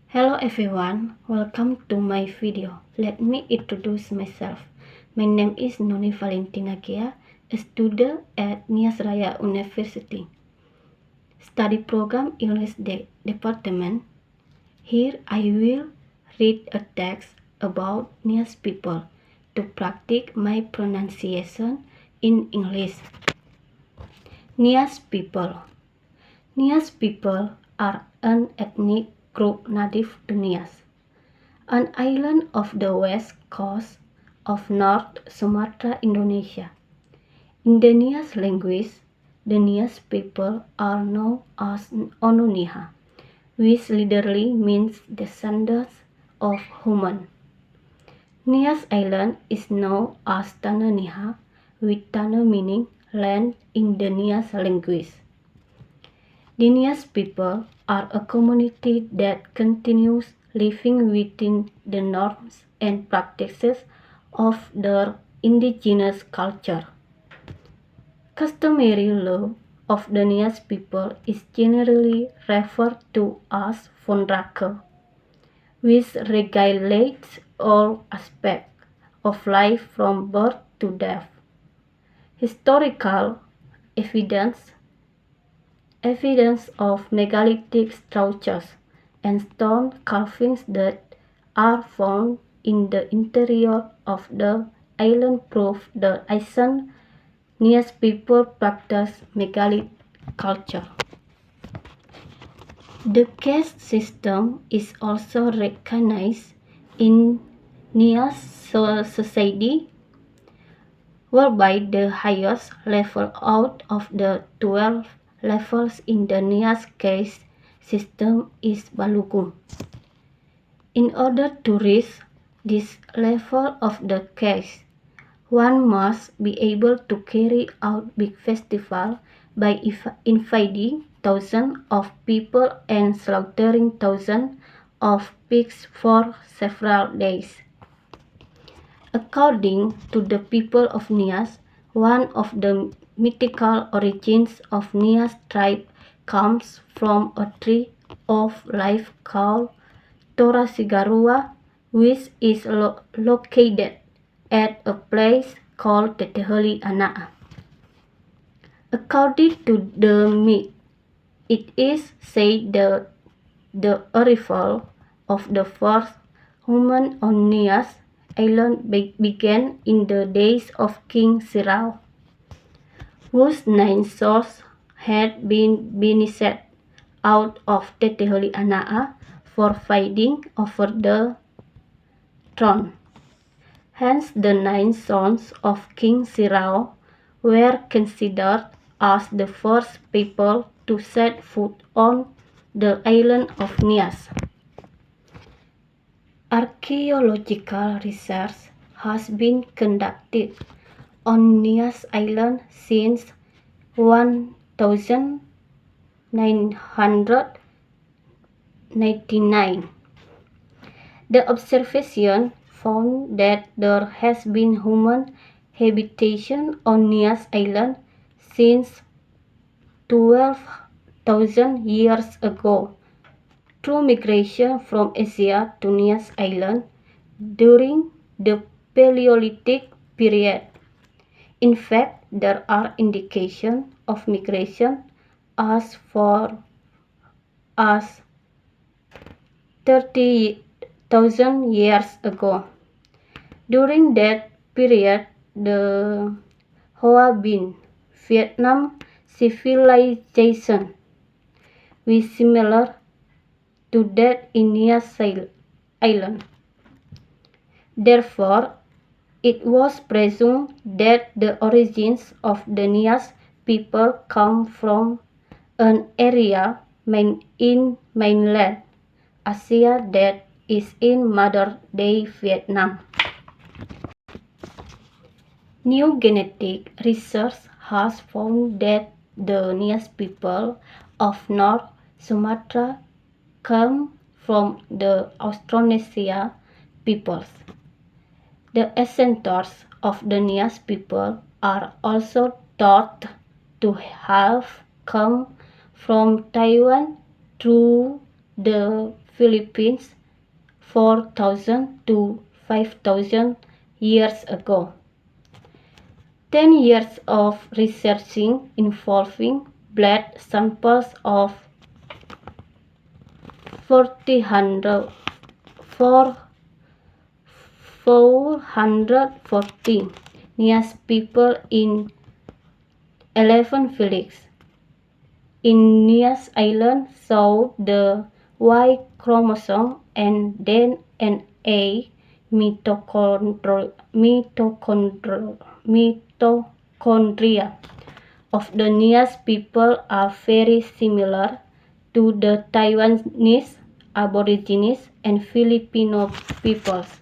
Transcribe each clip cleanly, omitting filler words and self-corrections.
Hello everyone, welcome to my video. Let me introduce myself. My name is Noni Valentina Gia, a student at Nias Raya University. Study program English Department. Here I will read a text about Nias people to practice my pronunciation in English. Nias people. Nias people are an ethnic group native to Nias, an island of the west coast of North Sumatra, Indonesia. In the Nias language, the Nias people are known as Ononiha, which literally means descendants of human. Nias Island is known as Tanah Niha, with Tanah meaning land in the Nias language. The Nias people are a community that continues living within the norms and practices of their indigenous culture. Customary law of the Nias people is generally referred to as Fondrake, which regulates all aspects of life from birth to death. Historical evidence of megalithic structures and stone carvings that are found in the interior of the island prove the ancient Nias people practice megalithic culture. The caste system is also recognized in Nias society, whereby the highest level out of the 12 levels in the Nias caste system is Balukum. In order to reach this level of the caste, one must be able to carry out big festival by inviting thousands of people and slaughtering thousands of pigs for several days. According to the people of Nias, one of the mythical origins of Nias tribe comes from a tree of life called Torasigarua, which is located at a place called Teteholi Anaa. According to the myth, it is said that the arrival of the first human on Nias Island began in the days of King Sirau, whose 9 sons had been banished out of Teteholi Anaa for fighting over the throne. Hence, the 9 sons of King Sirau were considered as the first people to set foot on the island of Nias. Archaeological research has been conducted on Nias Island since 1999. The observation found that there has been human habitation on Nias Island since 12,000 years ago, through migration from Asia to Nias Island during the Paleolithic period. In fact, there are indications of migration as far as 30,000 years ago. During that period, the Hoa Binh Vietnam civilization was similar to that in Nias Island. Therefore, it was presumed that the origins of the Nias people come from an area in mainland Asia that is in modern-day Vietnam. New genetic research has found that the Nias people of North Sumatra come from the Austronesia peoples. The ancestors of the Nias people are also thought to have come from Taiwan through the Philippines 4,000 to 5,000 years ago. 10 years of researching involving blood samples of 440 Nias people in 11 villages in Nias Island saw the Y chromosome and then an A mitochondria of the Nias people are very similar to the Taiwanese, Aborigines, and Filipino peoples.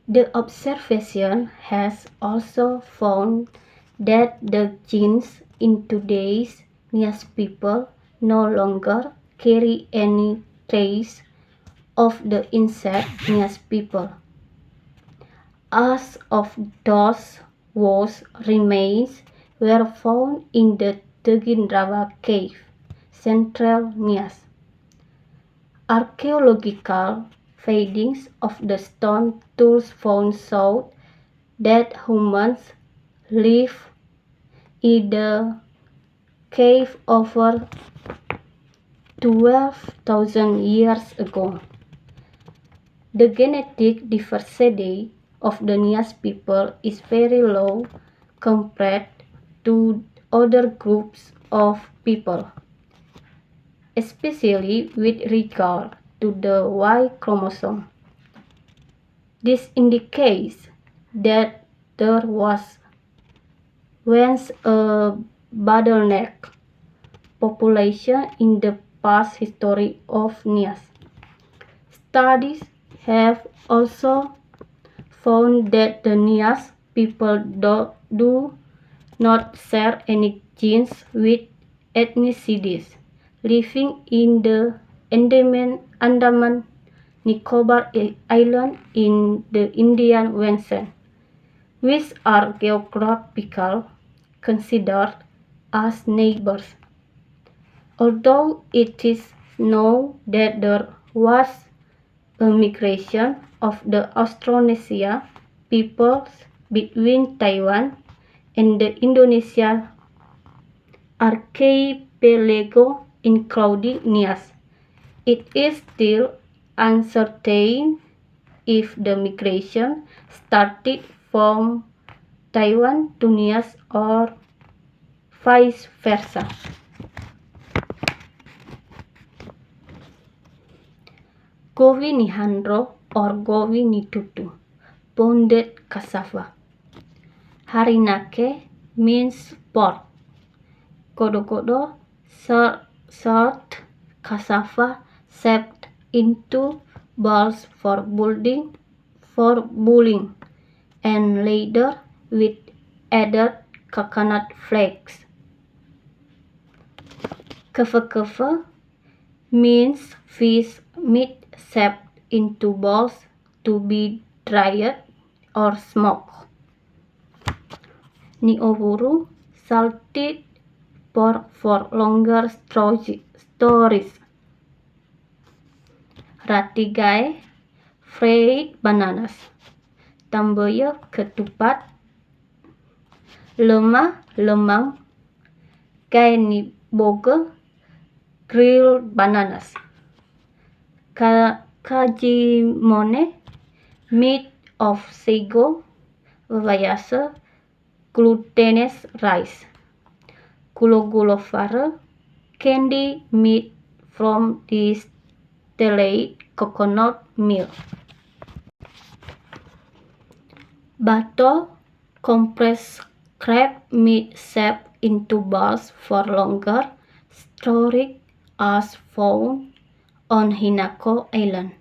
The observation has also found that the genes in today's Nias people no longer carry any trace of the ancient Nias people. As of those whose remains were found in the Teginrawa cave, Central Nias. Archaeological findings of the stone tools found showed that humans lived in the cave over 12,000 years ago. The genetic diversity of the Nias people is very low compared to other groups of people, especially with regard to the Y chromosome. This indicates that there was once a bottleneck population in the past history of Nias. Studies have also found that the Nias people do not share any genes with ethnicities living in the Andaman Nicobar Island in the Indian Ocean, which are geographically considered as neighbors. Although it is known that there was a migration of the Austronesia peoples between Taiwan and the Indonesian archipelago including Nias, it is still uncertain if the migration started from Taiwan to Nias or vice versa. Gowi Nihandro or Gowi Nitutu, pounded cassava. Harinake means pork. Godo-godo, short cassava shaped into balls for bullying, and later with added coconut flakes. Keve-keve means fish meat shaped into balls to be dried or smoked. Nioburu, salted pork for longer stories. Ratigai, fried bananas. Tamboyo, ketupat. Lemang, kainiboge, grilled bananas. Kajimone, meat of sago, wayase, glutinous rice. Gulo-gulo-fare, candy made from distilled coconut milk. Bato, compressed crab meat shaped into balls for longer storage as found on Hinako Island.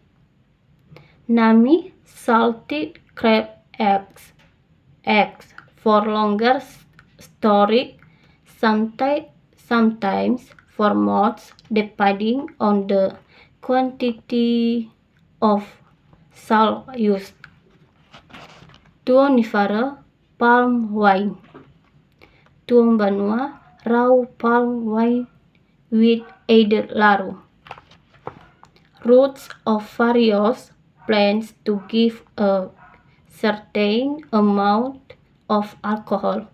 Nami, salted crab eggs for longer storage, sometimes for months, depending on the quantity of salt used. Tuonifera, palm wine. Tuong Banua, raw palm wine with added laro. roots of various plants to give a certain amount of alcohol.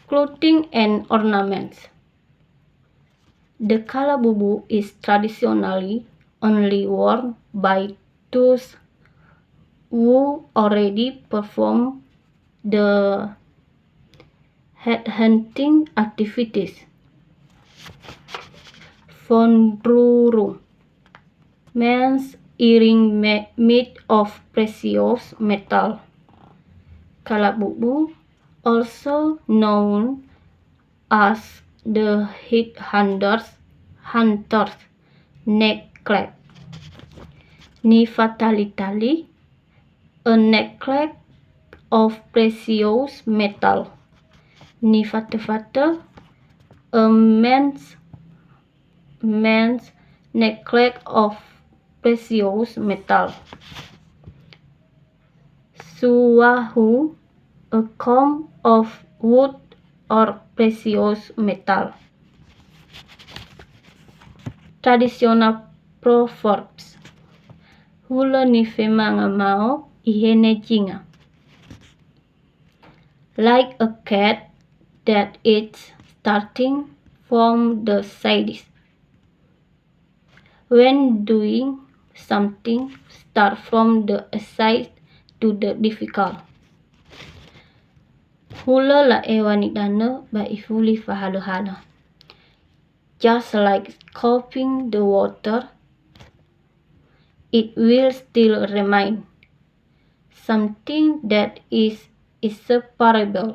Clothing and ornaments. The kalabubu is traditionally only worn by those who already perform the headhunting activities. Fondruru, men's earring made of precious metal. Kalabubu, also known as the hunter's necklace. Nifatalitali, a necklace of precious metal. Nifatevata, a man's necklace of precious metal. Suahu, a comb of wood or precious metal. Traditional proverbs. Hula ni femanga ihene jinga. Like a cat that is starting from the sides. When doing something, start from the side to the difficult. Hula la ewanidana ba ifuli fahaluhala. Just like scooping the water, it will still remain something that is inseparable